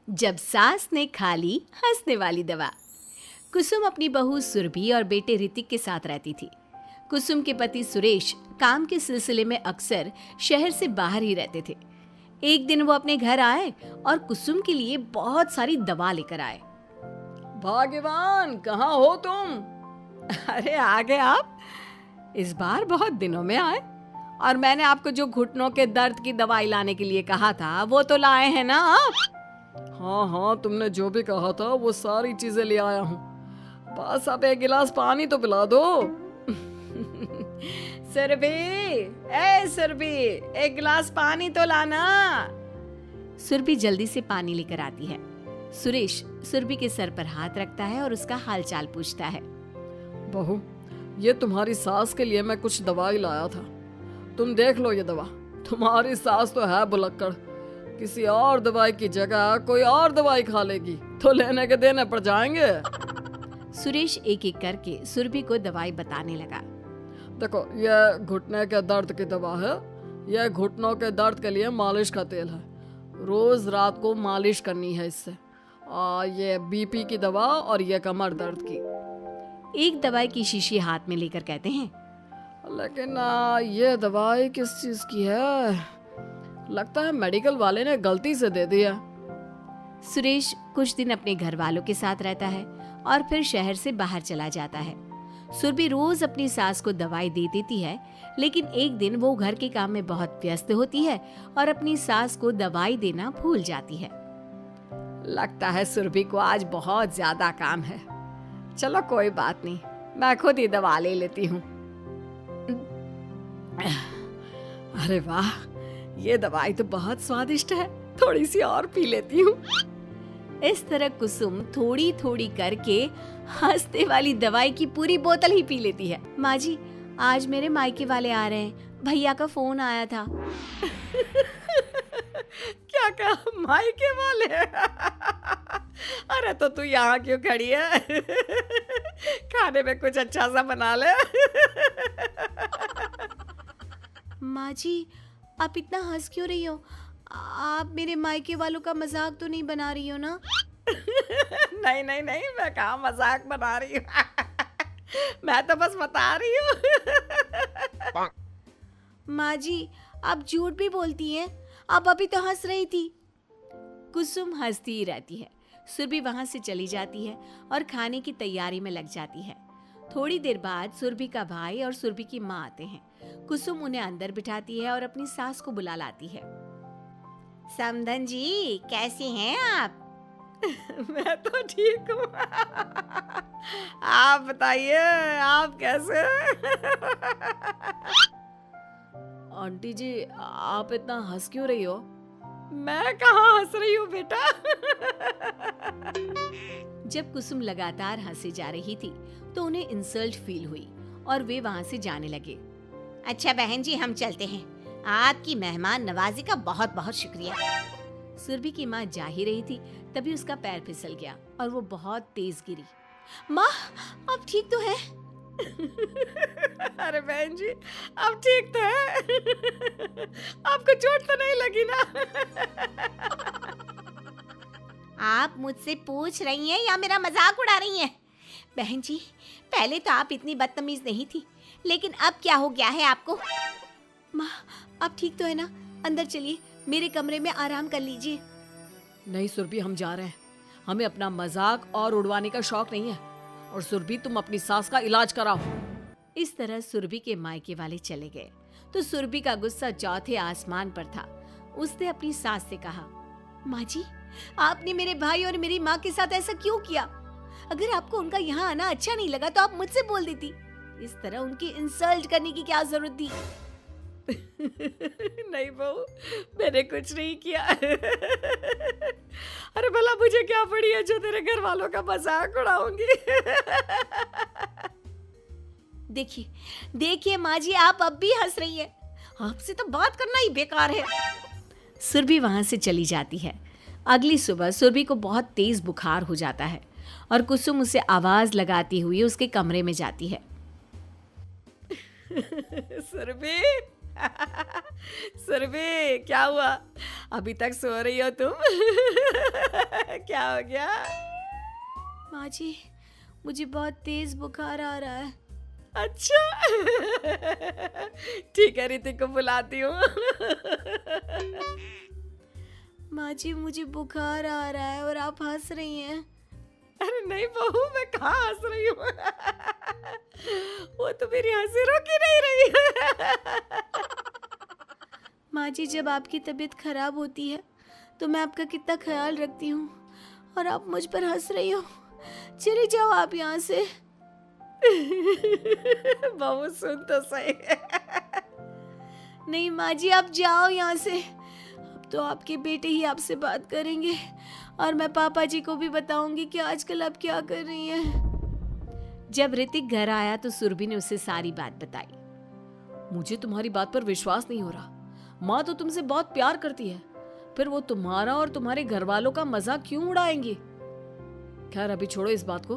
जब सास ने खा ली हंसने वाली दवा। कुसुम अपनी बहू सुरभि और बेटे ऋतिक के साथ रहती थी। कुसुम के पति सुरेश काम के सिलसिले में अक्सर शहर से बाहर ही रहते थे। एक दिन वो अपने घर आए और कुसुम के लिए बहुत सारी दवा लेकर आए। भाग्यवान, कहाँ हो तुम? अरे आ गए आप। इस बार बहुत दिनों में आए और मैंने आपको जो घुटनों के दर्द की दवाई लाने के लिए कहा था वो तो लाए हैं ना आप? हाँ हाँ, तुमने जो भी कहा था वो सारी चीजें ले आया हूँ। बस अब एक गिलास पानी तो पिला दो। सुरभि, एक गिलास पानी तो लाना। सुरभि जल्दी से पानी लेकर आती है। सुरेश सुरभि के सर पर हाथ रखता है और उसका हालचाल पूछता है। बहू, ये तुम्हारी सास के लिए मैं कुछ दवाई लाया था। तुम देख लो ये दवा। तुम्हारी सास तो है भुलक्कड़, किसी और दवाई की जगह कोई और दवाई खा लेगी तो लेने के देने पड़ जाएंगे। सुरेश एक एक करके सुरभि को दवाई बताने लगा। देखो, यह घुटने के दर्द की दवा है। यह घुटनों के दर्द के लिए मालिश का तेल है। रोज रात को मालिश करनी है इससे। ये बीपी की दवा और ये कमर दर्द की। एक दवाई की शीशी हाथ में लेकर कहते हैं, लेकिन ये दवाई किस चीज की है? लगता है मेडिकल वाले ने गलती से दे दिया। सुरेश कुछ दिन अपने घर वालों के साथ रहता है और फिर शहर से बाहर चला जाता है। सुरभि रोज अपनी सास को दवाई दे देती है, लेकिन एक दिन वो घर के काम में बहुत व्यस्त होती है और अपनी सास को दवाई देना भूल जाती है। लगता है सुरभि को आज बहुत ज्यादा काम है। चलो कोई बात नहीं, मैं खुद ही दवा ले लेती हूँ। अरे वाह, ये दवाई तो बहुत स्वादिष्ट है। थोड़ी सी और पी लेती हूँ। इस तरह कुसुम थोड़ी थोड़ी करके हंसने वाली दवाई की पूरी बोतल ही पी लेती है। माँ जी, आज मेरे मायके वाले आ रहे हैं, भैया का फोन आया था। क्या कहा, मायके वाले? अरे तो तू यहाँ क्यों खड़ी है? खाने में कुछ अच्छा सा बना ले। माँ जी, आप इतना हंस क्यों रही हो? आप मेरे मायके वालों का मजाक तो नहीं बना रही हो ना? नहीं नहीं नहीं, मैं कहाँ मजाक बना रही हूँ। मैं तो बस बता रही हूँ। माँ जी, आप झूठ भी बोलती हैं। आप अभी तो हंस रही थी। कुसुम हंसती ही रहती है। सुरभि वहां से चली जाती है और खाने की तैयारी में लग जाती है। थोड़ी देर बाद सुरभि का भाई और सुरभि की माँ आते हैं। कुसुम उन्हें अंदर बिठाती है और अपनी सास को बुला लाती है। समधन जी, कैसी हैं आप? मैं तो ठीक हूँ। आप बताइए, आप कैसे हैं? आंटी जी, आप इतना हंस क्यों रही हो? मैं कहाँ हंस रही हूँ बेटा। जब कुसुम लगातार हंसे जा रही थी तो उन्हें इंसल्ट फील हुई और वे वहां से जाने लगे। अच्छा बहन जी, हम चलते हैं। आपकी मेहमान नवाजी का बहुत बहुत शुक्रिया। सुरभि की माँ जा ही रही थी, तभी उसका पैर फिसल गया और वो बहुत तेज गिरी। माँ, आप ठीक तो हैं? अरे बहन जी, आप ठीक तो हैं? आपको चोट तो नहीं लगी ना? आप मुझसे पूछ रही हैं या मेरा मजाक उड़ा रही हैं? बहन जी, पहले तो आप इतनी बदतमीज नहीं थी, लेकिन अब क्या हो गया है आपको? माँ, आप ठीक तो है ना? अंदर चलिए, मेरे कमरे में आराम कर लीजिए। नहीं सुरभि, हम जा रहे हैं। हमें अपना मजाक और उड़वाने का शौक नहीं है। और सुरभि, तुम अपनी सास का इलाज कराओ। इस तरह सुरभि के मायके वाले चले गए तो सुरभि का गुस्सा चौथे आसमान पर था। उसने अपनी सास से कहा, माँ जी, आपने मेरे भाई और मेरी माँ के साथ ऐसा क्यों किया? अगर आपको उनका यहाँ आना अच्छा नहीं लगा तो आप मुझसे बोल देती। इस तरह उनकी इंसल्ट करने की क्या जरूरत थी? नहीं बहू, मैंने कुछ नहीं किया। अरे भला मुझे क्या पड़ी है जो तेरे घर वालों का मजाक उड़ाऊंगी? देखिए देखिए माँ जी, आप अब भी हंस रही हैं। आपसे तो बात करना ही बेकार है। सुरभि वहां से चली जाती है। अगली सुबह सुरभि को बहुत तेज बुखार हो जाता है और कुसुम उसे आवाज लगाती हुई उसके कमरे में जाती है। सुरभि, सुरभि, क्या हुआ? अभी तक सो रही हो तुम? क्या हो गया? माँ जी, मुझे बहुत तेज बुखार आ रहा है। अच्छा। ठीक है, ऋतिक को बुलाती हूँ। माँ जी, मुझे बुखार आ रहा है और आप हंस रही हैं। अरे नहीं बहू, मैं कहाँ हंस रही हूँ। वो तो मेरी हंसी रोक ही नहीं रही है। माँ जी, जब आपकी तबीयत खराब होती है तो मैं आपका कितना ख्याल रखती हूँ और आप मुझ पर हंस रही हो। चली जाओ आप यहाँ से। बहू सुन तो सही। नहीं माँ जी, आप जाओ यहाँ से। अब तो आपके बेटे ही आपसे बात करेंगे और मैं पापा जी को भी बताऊंगी कि आजकल आप क्या कर रही हैं। जब ऋतिक घर आया तो सुरभि ने उसे सारी बात बताई। मुझे तुम्हारी बात पर विश्वास नहीं हो रहा। माँ तो तुमसे बहुत प्यार करती है, फिर वो तुम्हारा और तुम्हारे घर वालों का मजाक क्यों उड़ाएंगी? खैर अभी छोड़ो इस बात को,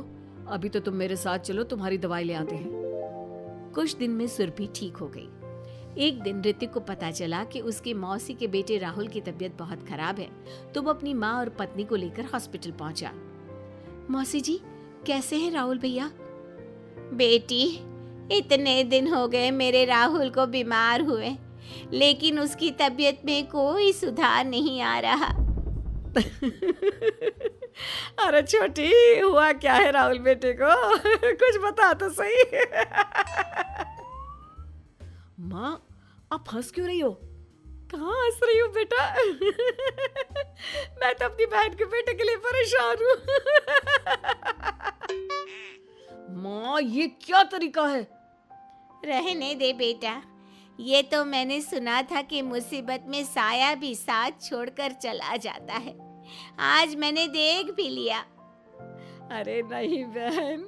अभी तो तुम मेरे साथ चलो, तुम्हारी दवाई ले आते हैं। कुछ दिन में सुरभि ठीक हो गई। एक दिन ऋतिक को पता चला कि उसके मौसी के बेटे राहुल की तबीयत बहुत खराब है, तो वो अपनी माँ और पत्नी को लेकर हॉस्पिटल पहुंचा। मौसी जी, कैसे हैं राहुल भैया? बेटी, इतने दिन हो गए मेरे राहुल को बीमार हुए, लेकिन उसकी तबीयत में कोई सुधार नहीं आ रहा। अरे छोटी, हुआ क्या है राहुल बेटे को? कुछ बता तो सही। माँ, आप हंस क्यों रही हो? कहाँ हंस रही हो बेटा? मैं तो अपनी बहन के बेटे के लिए परेशान हूँ। माँ, ये क्या तरीका है? रहने दे बेटा, ये तो मैंने सुना था कि मुसीबत में साया भी साथ छोड़कर चला जाता है। आज मैंने देख भी लिया। अरे नहीं बहन,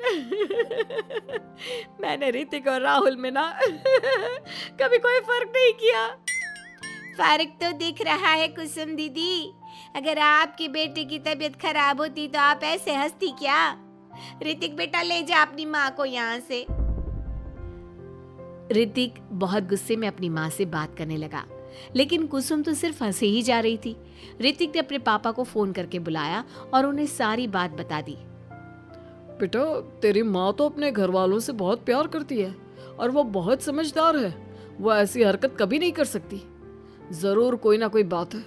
मैंने ऋतिक और राहुल में ना कभी कोई फर्क नहीं किया। फर्क तो दिख रहा है कुसुम दीदी। अगर आपकी बेटे की तबीयत खराब होती तो आप ऐसे हंसती क्या? ऋतिक बेटा, ले जा अपनी माँ को यहाँ से। ऋतिक बहुत गुस्से में अपनी माँ से बात करने लगा, लेकिन कुसुम तो सिर्फ हंसे ही जा रही थी। ऋतिक ने अपने पापा को फोन करके बुलाया और उन्हें सारी बात बता दी। बेटा, तेरी माँ तो अपने घर वालों से बहुत प्यार करती है और वो बहुत समझदार है। वो ऐसी हरकत कभी नहीं कर सकती। जरूर कोई ना कोई बात है।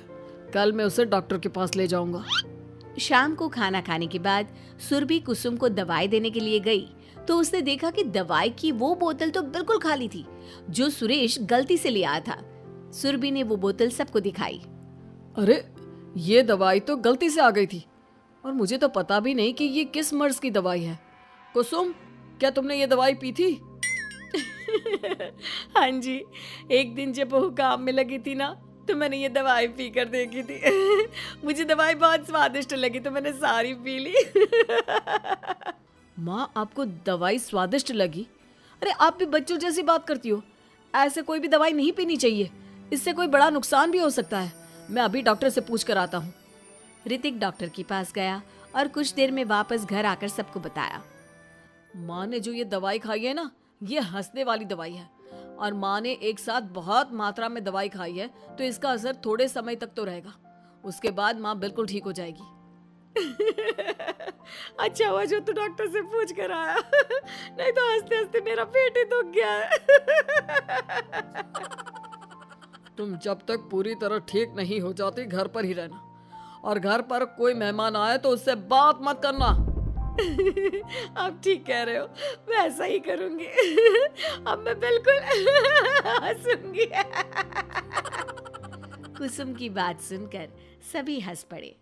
कल मैं उसे डॉक्टर के पास ले जाऊंगा। शाम को खाना खाने के बाद सुरभि कुसुम को दवाई देने के लिए गई तो उसने देखा कि दवाई की वो बोतल तो बिल्कुल खाली थी जो सुरेश गलती से ले आया था। सुरभि ने वो बोतल सबको दिखाई। अरे, ये दवाई तो गलती से आ गई थी और मुझे तो पता भी नहीं कि ये किस मर्ज की दवाई है। कुसुम, क्या तुमने ये दवाई पी थी? हाँ जी, एक दिन जब वो काम में लगी थी ना तो मैंने ये दवाई पी कर देखी थी। मुझे दवाई बहुत स्वादिष्ट लगी तो मैंने सारी पी ली। माँ, आपको दवाई स्वादिष्ट लगी? अरे आप भी बच्चों जैसी बात करती हो। ऐसे कोई भी दवाई नहीं पीनी चाहिए, इससे कोई बड़ा नुकसान भी हो सकता है। मैं अभी डॉक्टर से पूछ कर आता हूँ। ऋतिक डॉक्टर के पास गया और कुछ देर में वापस घर आकर सबको बताया। माँ ने जो ये दवाई खाई है ना, ये हंसने वाली दवाई है और माँ ने एक साथ बहुत मात्रा में दवाई खाई है तो इसका असर थोड़े समय तक तो रहेगा। उसके बाद माँ बिल्कुल ठीक हो जाएगी। अच्छा हुआ जो तू डॉक्टर से पूछ कर आया, नहीं तो हंसते हंसते मेरा पेट ही दुख गया है। तुम जब तक पूरी तरह ठीक नहीं हो जाती घर पर ही रहना और घर पर कोई मेहमान आए तो उससे बात मत करना। आप ठीक कह रहे हो, मैं ऐसा ही करूंगी। अब मैं बिल्कुल हंसूंगी। कुसुम की बात सुनकर सभी हंस पड़े।